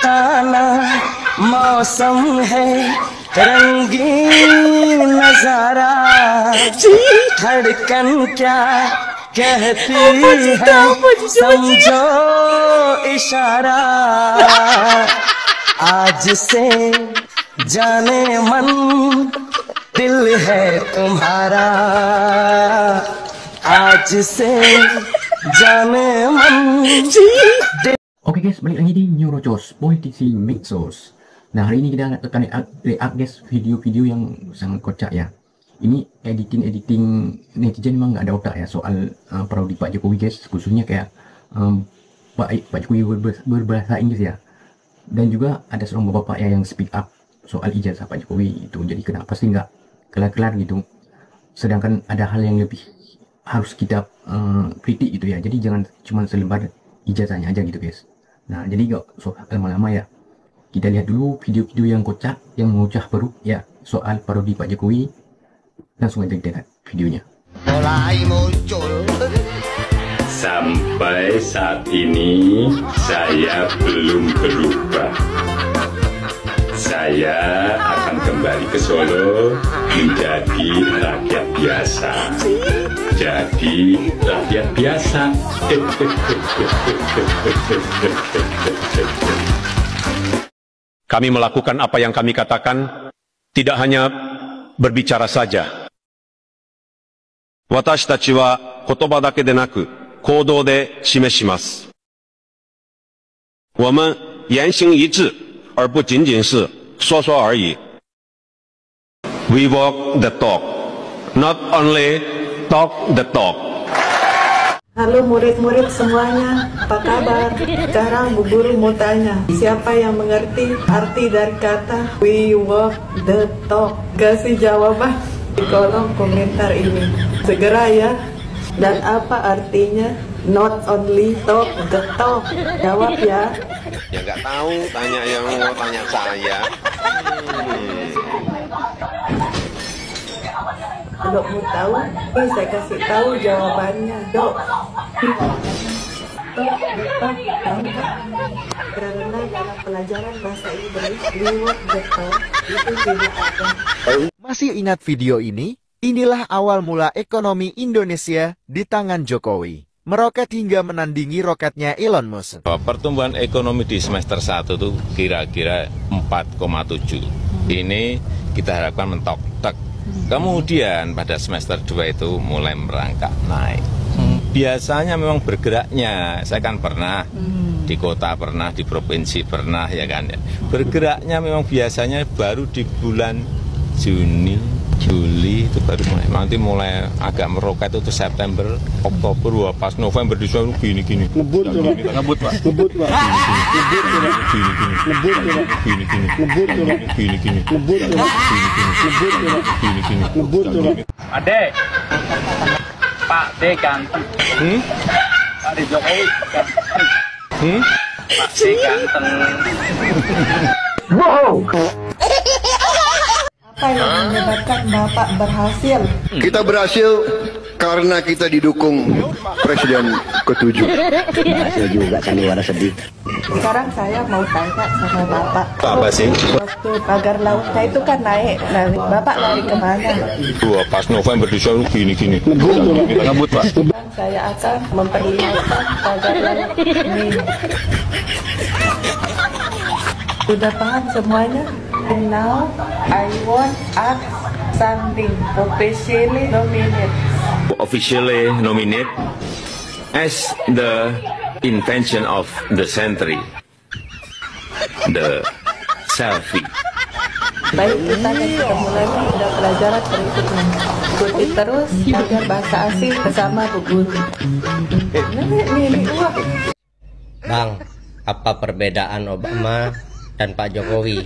सुहाना मौसम है, रंगीन नजारा, धड़कन क्या कहती है, समझो इशारा। आज से जाने मन दिल है तुम्हारा, आज से जाने मन दिल. Oke guys, balik lagi di Neurojos Politisi Mixos. Nah, hari ini kita akan react guys video-video yang sangat kocak ya. Ini editing netizen memang nggak ada otak ya soal parodi Pak Jokowi guys, khususnya kayak Pak Jokowi berbahasa Inggris ya. Dan juga ada seorang bapak ya yang speak up soal ijazah Pak Jokowi itu. Jadi kenapa sih nggak kelar-kelar gitu? Sedangkan ada hal yang lebih harus kita kritik gitu ya. Jadi jangan cuma selembar ijazahnya aja gitu guys. Nah, jadi gak soal lama-lama ya. Kita lihat dulu video-video yang kocak, yang mengucah perut ya soal parodi Pak Jokowi. Langsung aja kita lihat videonya. Mulai muncul. Sampai saat ini saya belum berubah. Saya akan kembali ke Solo menjadi rakyat biasa. Jadi rakyat biasa. Kami melakukan apa yang kami katakan, tidak hanya berbicara saja. Watashi tachi wa kotoba dake de naku, koudou de shimeshimasu. 我们言行一致，而不仅仅是说说而已。We walk the talk, not only talk the talk. Halo murid-murid semuanya, apa kabar? Sekarang Bu Guru mau tanya, siapa yang mengerti arti dari kata we walk the talk? Kasih jawaban di kolom komentar ini. Segera ya. Dan apa artinya not only talk the talk? Jawab ya. Ya nggak tahu, tanya yang mau tanya saya. Dok mau tahu? Saya kasih tahu jawabannya, Dok. Karena dalam pelajaran bahasa Inggris, we walk the talk itu tidak ada. Masih ingat video ini? Inilah awal mula ekonomi Indonesia di tangan Jokowi. Meroket hingga menandingi roketnya Elon Musk. Pertumbuhan ekonomi di semester 1 itu kira-kira 4,7. Ini kita harapkan mentok. Kemudian pada semester 2 itu mulai merangkak naik. Biasanya memang bergeraknya, saya kan pernah di kota, pernah di provinsi, pernah ya kan. Bergeraknya memang biasanya baru di bulan Juni, Juli itu baru mulai. Nanti mulai agak meroket itu September, Oktober, wah pas November di sana gini-gini. Ngebut Pak. Ngebut Pak. Adek, Pak D ganteng. Pak D Jokowi ganteng. Pak D ganteng. Wow. Apa yang menyebabkan Bapak berhasil? Kita berhasil karena kita didukung Presiden ke-7. Berhasil juga sandiwara sedih. Sekarang saya mau tanya sama Bapak. Apa sih? Waktu pagar lautnya itu kan naik, Bapak lari kemana? Wah pas November di sana gini-gini. Ngebut Pak. Saya akan memperlihatkan pagar laut ini. Sudah paham semuanya? And now I want ask something officially Nominate as the invention of the century, the selfie. Baik, kita akan ketemu lagi pada pelajaran berikutnya. Ikuti terus belajar bahasa asing bersama Bu Guru. Ini uang. Bang, apa perbedaan Obama dan Pak Jokowi?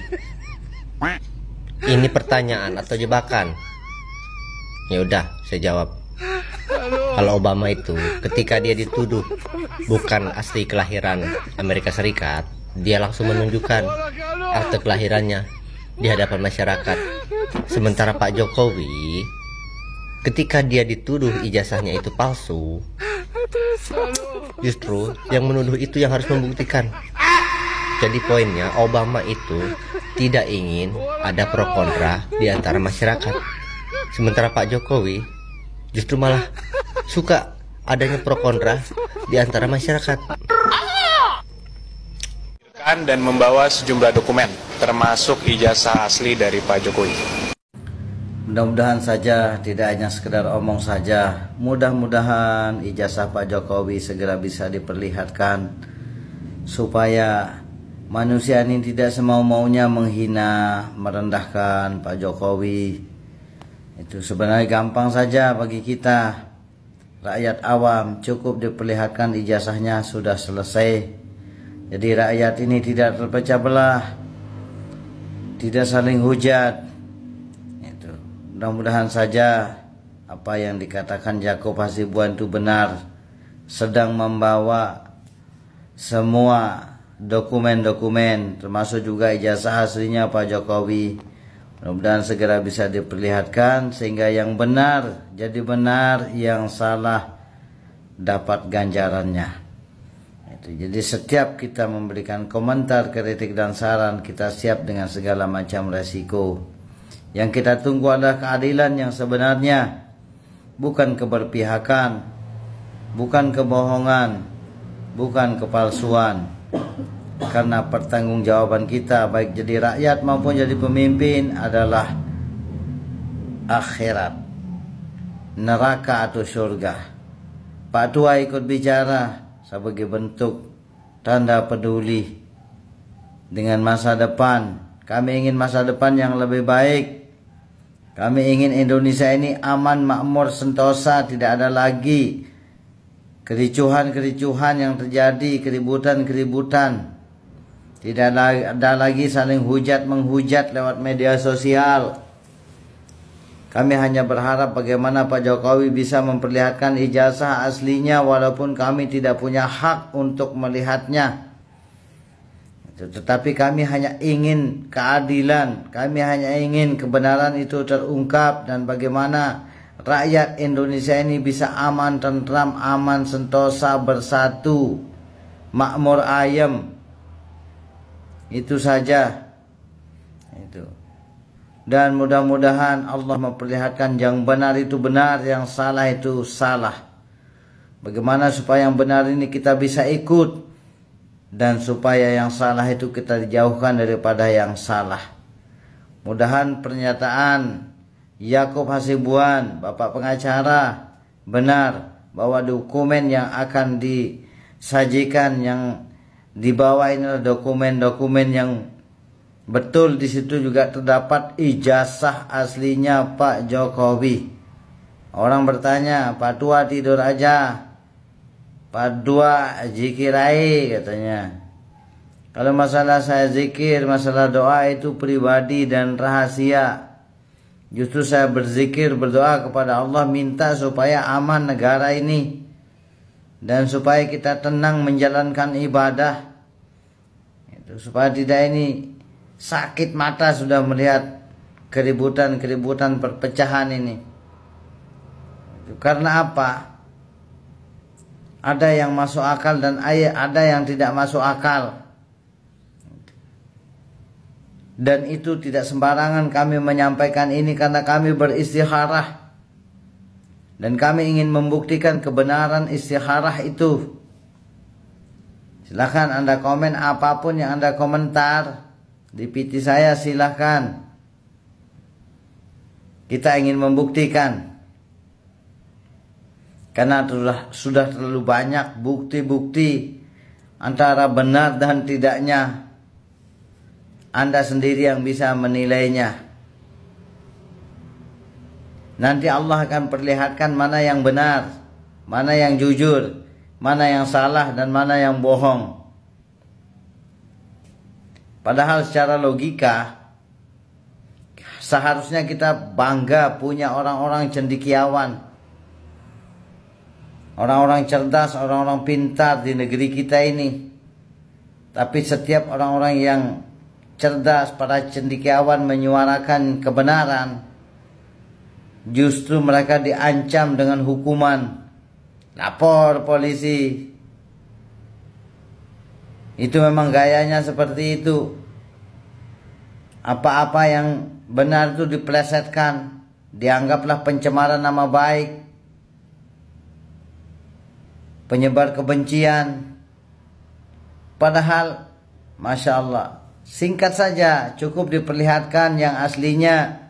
Ini pertanyaan atau jebakan? Ya udah, saya jawab. Kalau Obama itu ketika dia dituduh bukan asli kelahiran Amerika Serikat, dia langsung menunjukkan akte kelahirannya di hadapan masyarakat. Sementara Pak Jokowi ketika dia dituduh ijazahnya itu palsu, justru yang menuduh itu yang harus membuktikan. Jadi poinnya Obama itu tidak ingin ada pro kontra di antara masyarakat. Sementara Pak Jokowi justru malah suka adanya pro kontra di antara masyarakat. Dan membawa sejumlah dokumen, termasuk ijazah asli dari Pak Jokowi. Mudah-mudahan saja tidak hanya sekedar omong saja. Mudah-mudahan ijazah Pak Jokowi segera bisa diperlihatkan supaya manusia ini tidak semau-maunya menghina, merendahkan Pak Jokowi. Itu sebenarnya gampang saja bagi kita rakyat awam, cukup diperlihatkan ijazahnya sudah selesai. Jadi rakyat ini tidak terpecah belah, tidak saling hujat. Itu. Mudah-mudahan saja apa yang dikatakan Jakob Hasibuan itu benar, sedang membawa semua dokumen-dokumen termasuk juga ijazah aslinya Pak Jokowi. Mudah-mudahan segera bisa diperlihatkan sehingga yang benar jadi benar, yang salah dapat ganjarannya. Jadi setiap kita memberikan komentar, kritik dan saran, kita siap dengan segala macam resiko. Yang kita tunggu adalah keadilan yang sebenarnya, bukan keberpihakan, bukan kebohongan, bukan kepalsuan. Karena pertanggungjawaban kita baik jadi rakyat maupun jadi pemimpin adalah akhirat, neraka atau surga. Pak Tua ikut bicara sebagai bentuk tanda peduli dengan masa depan. Kami ingin masa depan yang lebih baik. Kami ingin Indonesia ini aman, makmur, sentosa, tidak ada lagi kericuhan-kericuhan yang terjadi, keributan-keributan. Tidak ada lagi saling hujat-menghujat lewat media sosial. Kami hanya berharap bagaimana Pak Jokowi bisa memperlihatkan ijazah aslinya walaupun kami tidak punya hak untuk melihatnya. Tetapi kami hanya ingin keadilan, kami hanya ingin kebenaran itu terungkap dan bagaimana rakyat Indonesia ini bisa aman, tentram, aman, sentosa, bersatu, makmur ayem. Itu saja. Itu. Dan mudah-mudahan Allah memperlihatkan yang benar itu benar, yang salah itu salah. Bagaimana supaya yang benar ini kita bisa ikut dan supaya yang salah itu kita dijauhkan daripada yang salah. Mudahan pernyataan Jakob Hasibuan, Bapak pengacara, benar bahwa dokumen yang akan disajikan yang dibawa inilah dokumen-dokumen yang betul. Di situ juga terdapat ijazah aslinya Pak Jokowi. Orang bertanya, Pak Tua tidur aja, Pak Tua zikirai katanya. Kalau masalah saya zikir, masalah doa itu pribadi dan rahasia. Justru saya berzikir, berdoa kepada Allah, minta supaya aman negara ini dan supaya kita tenang menjalankan ibadah. Supaya tidak ini sakit mata sudah melihat keributan-keributan perpecahan ini. Karena apa? Ada yang masuk akal dan ada yang tidak masuk akal. Dan itu tidak sembarangan kami menyampaikan ini karena kami beristikharah. Dan kami ingin membuktikan kebenaran istikharah itu. Silahkan Anda komen apapun yang Anda komentar di PT saya, silahkan. Kita ingin membuktikan. Karena sudah terlalu banyak bukti-bukti antara benar dan tidaknya. Anda sendiri yang bisa menilainya. Nanti Allah akan perlihatkan mana yang benar, mana yang jujur, mana yang salah dan mana yang bohong. Padahal secara logika seharusnya kita bangga punya orang-orang cendekiawan, orang-orang cerdas, orang-orang pintar di negeri kita ini. Tapi setiap orang-orang yang cerdas, para cendekiawan menyuarakan kebenaran, justru mereka diancam dengan hukuman. Lapor polisi. Itu memang gayanya seperti itu. Apa-apa yang benar itu dipelesetkan, dianggaplah pencemaran nama baik, penyebar kebencian. Padahal Masya Allah, singkat saja, cukup diperlihatkan yang aslinya,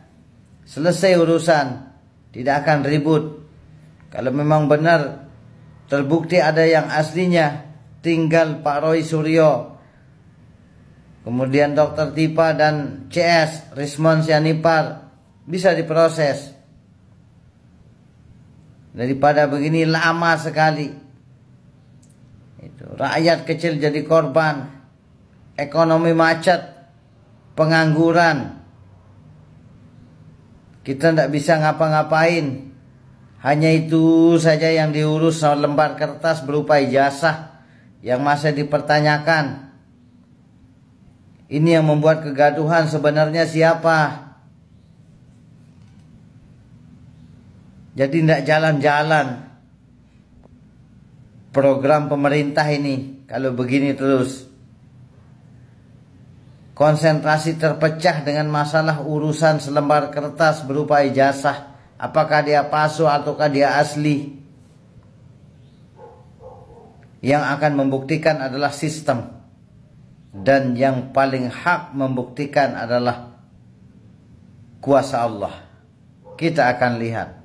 selesai urusan, tidak akan ribut. Kalau memang benar terbukti ada yang aslinya, tinggal Pak Roy Suryo, kemudian Dr. Tipa dan CS Rismon Sianipar, bisa diproses. Daripada begini lama sekali, itu rakyat kecil jadi korban, ekonomi macet, pengangguran, kita tidak bisa ngapa-ngapain. Hanya itu saja yang diurus, lembar kertas berupa ijazah yang masih dipertanyakan. Ini yang membuat kegaduhan. Sebenarnya siapa? Jadi tidak jalan-jalan program pemerintah ini kalau begini terus. Konsentrasi terpecah dengan masalah urusan selembar kertas berupa ijazah. Apakah dia palsu ataukah dia asli? Yang akan membuktikan adalah sistem. Dan yang paling hak membuktikan adalah kuasa Allah. Kita akan lihat.